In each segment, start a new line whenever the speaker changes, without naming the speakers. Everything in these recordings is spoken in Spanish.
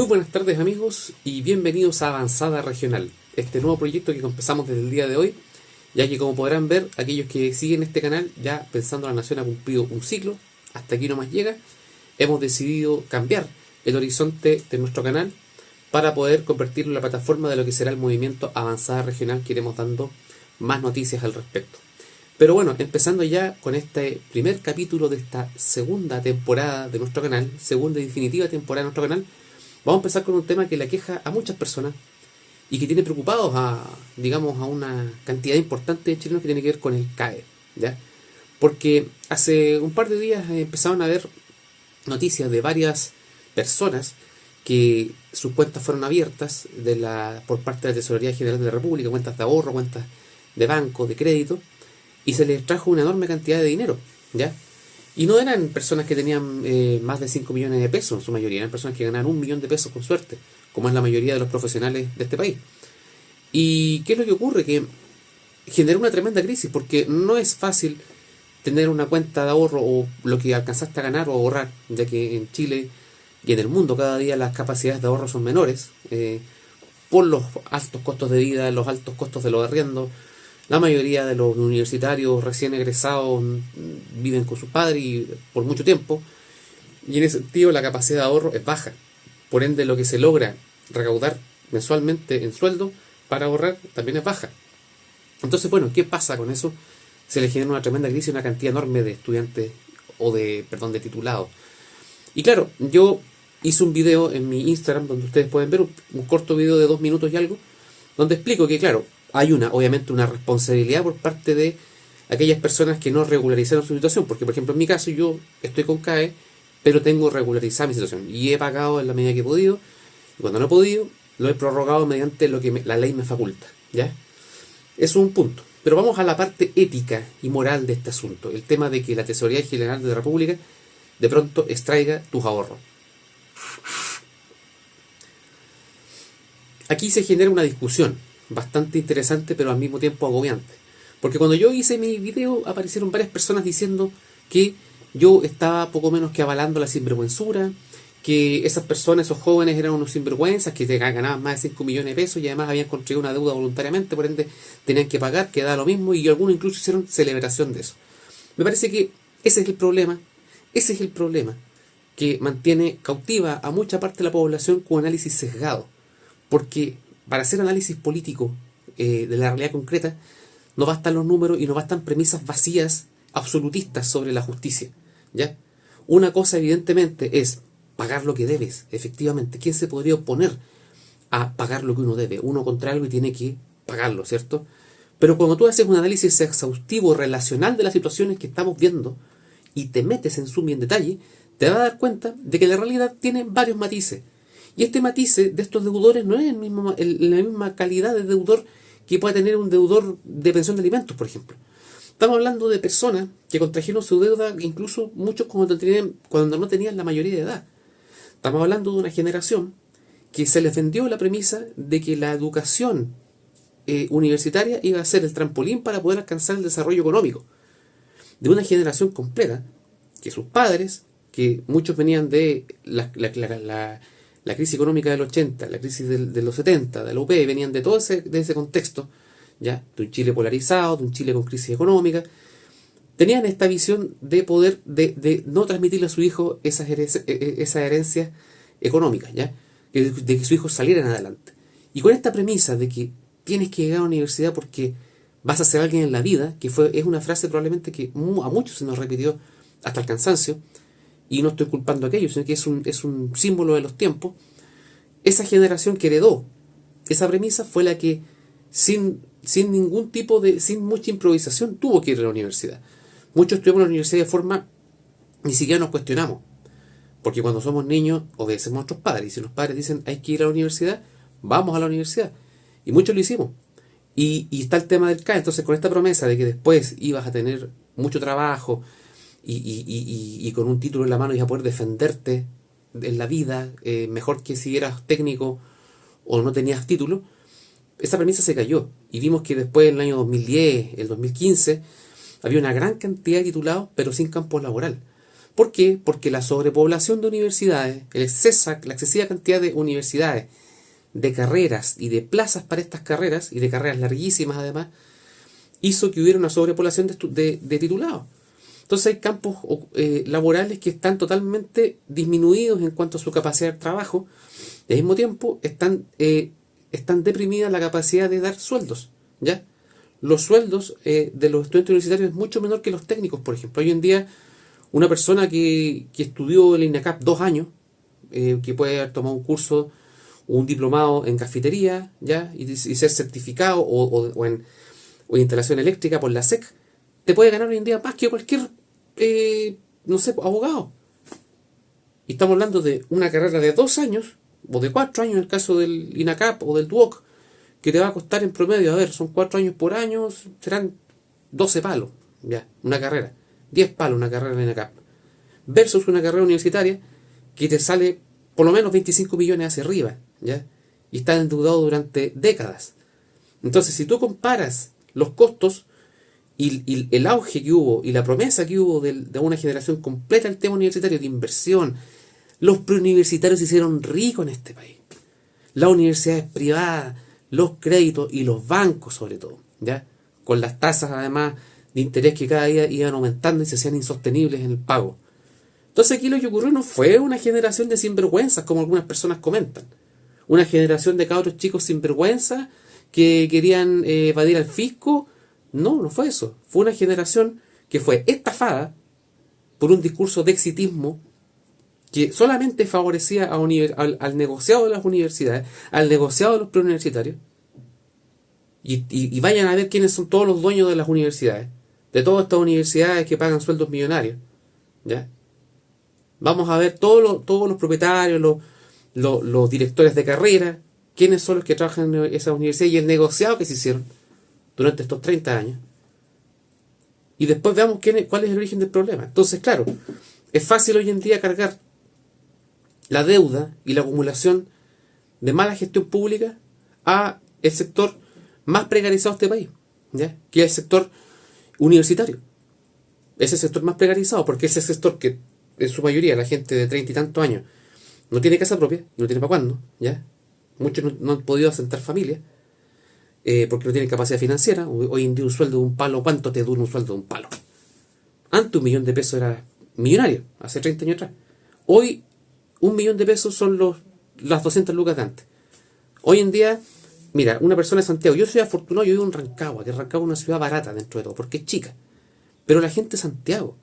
Muy buenas tardes amigos y bienvenidos a Avanzada Regional, este nuevo proyecto que empezamos desde el día de hoy, ya que como podrán ver, aquellos que siguen este canal, ya pensando la nación ha cumplido un ciclo, hasta aquí nomás llega, hemos decidido cambiar el horizonte de nuestro canal para poder convertirlo en la plataforma de lo que será el movimiento Avanzada Regional, que iremos dando más noticias al respecto. Pero bueno, empezando ya con este primer capítulo de esta segunda temporada de nuestro canal, segunda y definitiva temporada de nuestro canal, vamos a empezar con un tema que le aqueja a muchas personas y que tiene preocupados a una cantidad importante de chilenos, que tiene que ver con el CAE, ¿ya? Porque hace un par de días empezaron a haber noticias de varias personas que sus cuentas fueron abiertas por parte de la Tesorería General de la República, cuentas de ahorro, cuentas de banco, de crédito, y se les trajo una enorme cantidad de dinero, ¿ya? Y no eran personas que tenían más de 5 millones de pesos en su mayoría, eran personas que ganaban 1 millón de pesos con suerte, como es la mayoría de los profesionales de este país. ¿Y qué es lo que ocurre? Que generó una tremenda crisis, porque no es fácil tener una cuenta de ahorro o lo que alcanzaste a ganar o ahorrar, ya que en Chile y en el mundo cada día las capacidades de ahorro son menores, por los altos costos de vida, los altos costos de los arriendos. La mayoría de los universitarios recién egresados viven con sus padres y por mucho tiempo, y en ese sentido la capacidad de ahorro es baja. Por ende, lo que se logra recaudar mensualmente en sueldo para ahorrar también es baja. Entonces, bueno, ¿qué pasa con eso? Se le genera una tremenda crisis, una cantidad enorme de estudiantes de titulados. Y claro, yo hice un video en mi Instagram donde ustedes pueden ver un corto video de 2 minutos y algo, donde explico que, claro, hay obviamente una responsabilidad por parte de aquellas personas que no regularizaron su situación, porque por ejemplo en mi caso yo estoy con CAE, pero tengo regularizada mi situación y he pagado en la medida que he podido, y cuando no he podido lo he prorrogado mediante lo que la ley me faculta, ¿ya? Eso es un punto. Pero vamos a la parte ética y moral de este asunto, el tema de que la Tesorería General de la República de pronto extraiga tus ahorros. Aquí se genera una discusión bastante interesante, pero al mismo tiempo agobiante. Porque cuando yo hice mi video aparecieron varias personas diciendo que yo estaba poco menos que avalando la sinvergüenzura, que esas personas, esos jóvenes eran unos sinvergüenzas, que ganaban más de 5 millones de pesos y además habían construido una deuda voluntariamente, por ende tenían que pagar, que da lo mismo, y algunos incluso hicieron celebración de eso. Me parece que ese es el problema, que mantiene cautiva a mucha parte de la población con análisis sesgado. Porque para hacer análisis político de la realidad concreta, no bastan los números y no bastan premisas vacías, absolutistas sobre la justicia, ¿ya? Una cosa evidentemente es pagar lo que debes, efectivamente. ¿Quién se podría oponer a pagar lo que uno debe? Uno contra algo y tiene que pagarlo, ¿cierto? Pero cuando tú haces un análisis exhaustivo, relacional de las situaciones que estamos viendo y te metes en suma y en detalle, te vas a dar cuenta de que la realidad tiene varios matices. Y este matiz de estos deudores no es la misma calidad de deudor que puede tener un deudor de pensión de alimentos, por ejemplo. Estamos hablando de personas que contrajeron su deuda, incluso muchos cuando no tenían la mayoría de edad. Estamos hablando de una generación que se les vendió la premisa de que la educación universitaria iba a ser el trampolín para poder alcanzar el desarrollo económico. De una generación completa, que sus padres, que muchos venían de la crisis económica del 80, la crisis de los 70, de la UP, venían de todo ese contexto, ¿ya? De un Chile polarizado, de un Chile con crisis económica. Tenían esta visión de poder de no transmitirle a su hijo esas herencias económicas, ¿ya? De que sus hijos salieran adelante. Y con esta premisa de que tienes que llegar a la universidad porque vas a ser alguien en la vida, es una frase probablemente que a muchos se nos repitió hasta el cansancio, y no estoy culpando a aquellos, sino que es un símbolo de los tiempos. Esa generación que heredó esa premisa fue la que sin mucha improvisación tuvo que ir a la universidad. Muchos estuvimos en la universidad de forma, ni siquiera nos cuestionamos, porque cuando somos niños obedecemos a nuestros padres, y si los padres dicen hay que ir a la universidad, vamos a la universidad, y muchos lo hicimos. Y está el tema del CAE. Entonces, con esta promesa de que después ibas a tener mucho trabajo y con un título en la mano ibas a poder defenderte en la vida, mejor que si eras técnico o no tenías título, esa premisa se cayó. Y vimos que después, en el año 2010, el 2015, había una gran cantidad de titulados, pero sin campo laboral. ¿Por qué? Porque la sobrepoblación de universidades, la excesiva cantidad de universidades, de carreras y de plazas para estas carreras, y de carreras larguísimas además, hizo que hubiera una sobrepoblación de titulados. Entonces hay campos laborales que están totalmente disminuidos en cuanto a su capacidad de trabajo, y al mismo tiempo están deprimidas la capacidad de dar sueldos, ¿ya? Los sueldos de los estudiantes universitarios es mucho menor que los técnicos, por ejemplo. Hoy en día, una persona que estudió el INACAP 2 años, que puede haber tomado un curso o un diplomado en cafetería, ¿ya? Y ser certificado o en instalación eléctrica por la SEC, te puede ganar hoy en día más que cualquier, no sé, abogado. Y estamos hablando de una carrera de 2 años, o de 4 años en el caso del INACAP o del DUOC, que te va a costar en promedio, a ver, son 4 años por año, serán 12 palos, ya, una carrera. 10 palos una carrera en INACAP. Versus una carrera universitaria que te sale por lo menos 25 millones hacia arriba, ¿ya? Y está endeudado durante décadas. Entonces, si tú comparas los costos y el auge que hubo y la promesa que hubo de una generación completa del tema universitario, de inversión, los preuniversitarios se hicieron ricos en este país. Las universidades privadas, los créditos y los bancos sobre todo, ¿ya? Con las tasas además de interés que cada día iban aumentando y se hacían insostenibles en el pago. Entonces aquí lo que ocurrió no fue una generación de sinvergüenzas, como algunas personas comentan. Una generación de cabros chicos sinvergüenzas que querían evadir al fisco. No fue eso. Fue una generación que fue estafada por un discurso de exitismo que solamente favorecía al negociado de las universidades, al negociado de los preuniversitarios. Y vayan a ver quiénes son todos los dueños de las universidades, de todas estas universidades que pagan sueldos millonarios, ¿ya? Vamos a ver todos los propietarios, los directores de carrera, quiénes son los que trabajan en esas universidades y el negociado que se hicieron durante estos 30 años. Y después veamos cuál es el origen del problema. Entonces, claro, es fácil hoy en día cargar la deuda y la acumulación de mala gestión pública a el sector más precarizado de este país, ¿ya? Que es el sector universitario. Es el sector más precarizado porque es el sector que, en su mayoría, la gente de 30 y tantos años no tiene casa propia y no tiene para cuándo, ¿ya? Muchos no han podido asentar familia porque no tienen capacidad financiera. Hoy en día un sueldo de un palo, ¿cuánto te dura un sueldo de un palo? Antes $1.000.000 era millonario, hace 30 años atrás. Hoy $1.000.000 son las 200 lucas de antes. Hoy en día, mira, una persona de Santiago, yo soy afortunado, yo vivo en Rancagua, que Rancagua es una ciudad barata dentro de todo, porque es chica. Pero la gente de Santiago,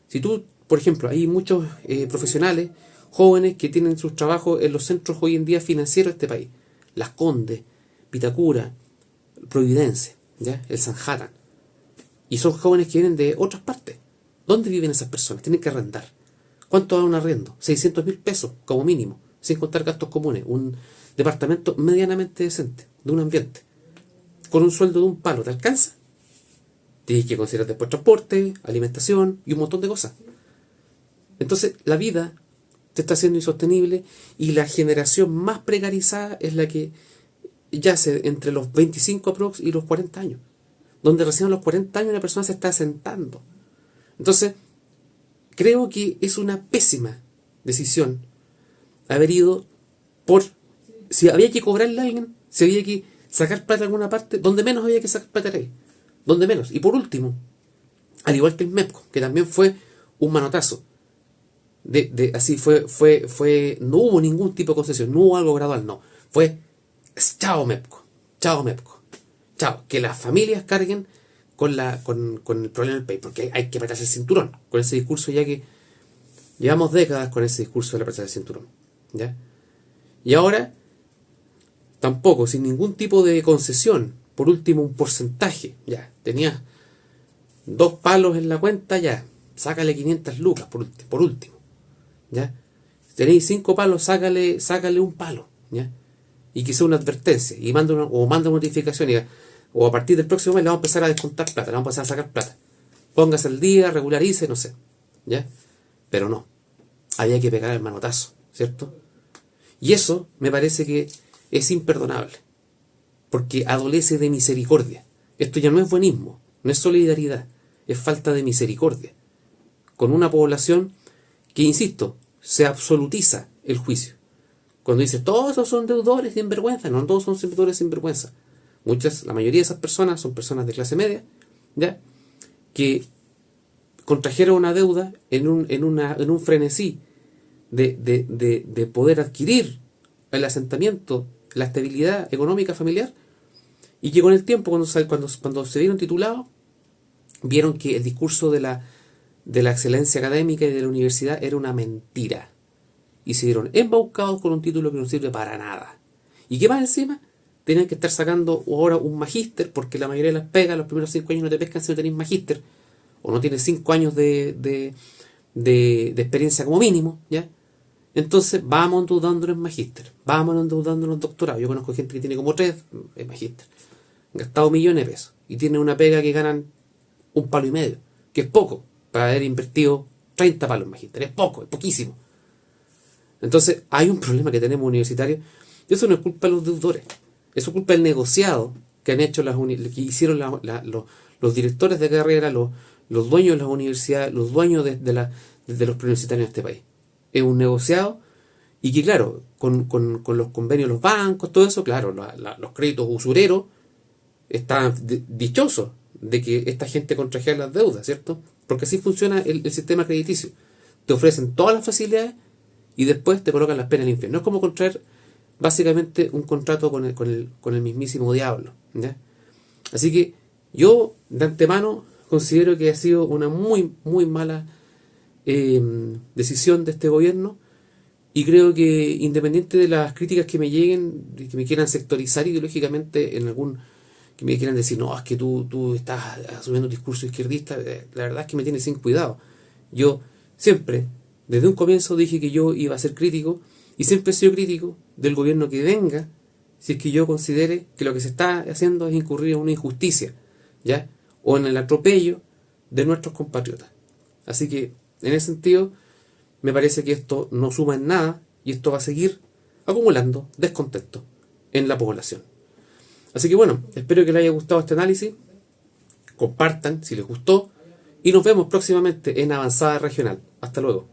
si tú, por ejemplo, hay muchos profesionales jóvenes que tienen sus trabajos en los centros hoy en día financieros de este país. Las Condes, Vitacura, Providencia, ¿ya? El Sanhattan. Y son jóvenes que vienen de otras partes. ¿Dónde viven esas personas? Tienen que arrendar. ¿Cuánto da un arriendo? $600.000 como mínimo, sin contar gastos comunes. Un departamento medianamente decente, de un ambiente, con un sueldo de un palo, ¿te alcanza? Tienes que considerar después transporte, alimentación y un montón de cosas. Entonces la vida te está haciendo insostenible y la generación más precarizada es la que yace entre los 25 aprox y los 40 años, donde recién a los 40 años una persona se está asentando. Entonces creo que es una pésima decisión haber ido por, si había que cobrarle a alguien, si había que sacar plata de alguna parte, donde menos había que sacar plata era ahí, donde menos. Y por último, al igual que el MEPCO, que también fue un manotazo, así fue, no hubo ningún tipo de concesión, no hubo algo gradual, no, fue chao MEPCO, chao, que las familias carguen con el problema del país, porque hay que apretarse el cinturón, con ese discurso, ya que llevamos décadas con ese discurso de apretarse el cinturón, ¿ya? Y ahora, tampoco, sin ningún tipo de concesión, por último un porcentaje, ya, tenías 2 palos en la cuenta, ya, sácale 500 lucas, por último, ya, si tenéis 5 palos, sácale un palo, ya, y que sea una advertencia, y manda una notificación, o a partir del próximo mes le vamos a empezar a descontar plata, le vamos a empezar a sacar plata, póngase al día, regularice, no sé, ya, pero no, había que pegar el manotazo, ¿cierto? Y eso me parece que es imperdonable, porque adolece de misericordia. Esto ya no es buenismo, no es solidaridad, es falta de misericordia, con una población que, insisto, se absolutiza el juicio. Cuando dice, todos esos son deudores sin vergüenza, no todos son deudores sin vergüenza. La mayoría de esas personas son personas de clase media, ¿ya? Que contrajeron una deuda en un frenesí de poder adquirir el asentamiento, la estabilidad económica familiar, y que con el tiempo, cuando se vieron titulados, vieron que el discurso de la excelencia académica y de la universidad era una mentira. Y se vieron embaucados con un título que no sirve para nada. Y que más encima, tenían que estar sacando ahora un magíster, porque la mayoría de las pegas, los primeros 5 años no te pescan si no tenés magíster, o no tienes 5 años de experiencia como mínimo, ¿ya? Entonces vamos endeudándonos en magíster, vamos endeudándonos en doctorado. Yo conozco gente que tiene como 3 en magíster, gastado millones de pesos, y tiene una pega que ganan 1,5 palos, que es poco, para haber invertido 30 palos en magíster, es poco, es poquísimo. Entonces hay un problema que tenemos universitarios, y eso no es culpa de los deudores, eso es culpa del negociado que han hecho que hicieron los directores de carrera, los dueños de las universidades, los dueños de los preuniversitarios en este país. Es un negociado, y que claro, con los convenios de los bancos, todo eso, claro, los créditos usureros están dichosos de que esta gente contrajera las deudas, ¿cierto? Porque así funciona el sistema crediticio. Te ofrecen todas las facilidades y después te colocan las penas en el infierno. Es como contraer básicamente un contrato con el mismísimo diablo, ¿ya? Así que yo de antemano considero que ha sido una muy, muy mala decisión de este gobierno, y creo que, independiente de las críticas que me lleguen, que me quieran sectorizar ideológicamente que me quieran decir, no, es que tú estás asumiendo un discurso izquierdista, la verdad es que me tiene sin cuidado. Yo siempre, desde un comienzo, dije que yo iba a ser crítico, y siempre he sido crítico del gobierno que venga, si es que yo considere que lo que se está haciendo es incurrir en una injusticia, ¿ya? O en el atropello de nuestros compatriotas. Así que, en ese sentido, me parece que esto no suma en nada, y esto va a seguir acumulando descontento en la población. Así que bueno, espero que les haya gustado este análisis, compartan si les gustó, y nos vemos próximamente en Avanzada Regional. Hasta luego.